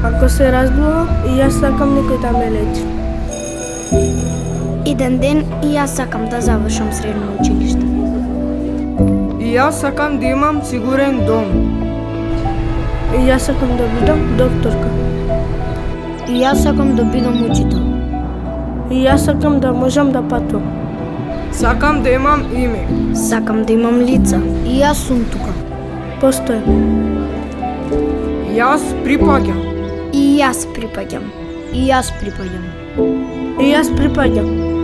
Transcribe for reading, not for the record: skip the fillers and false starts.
Ако се разбува, и јас сакам некој да ме лечи. Еден ден и јас сакам да завршам средно училиште. И јас сакам да имам сигурен дом. И јас сакам да бидам докторка. И јас сакам да бидам учител. И јас сакам да можам да патувам. Сакам да имам име. Сакам да имам лица. И јас сум тука. Постојам. Јас припаѓам. И јас припаѓам. И јас припаѓам. И јас припаѓам.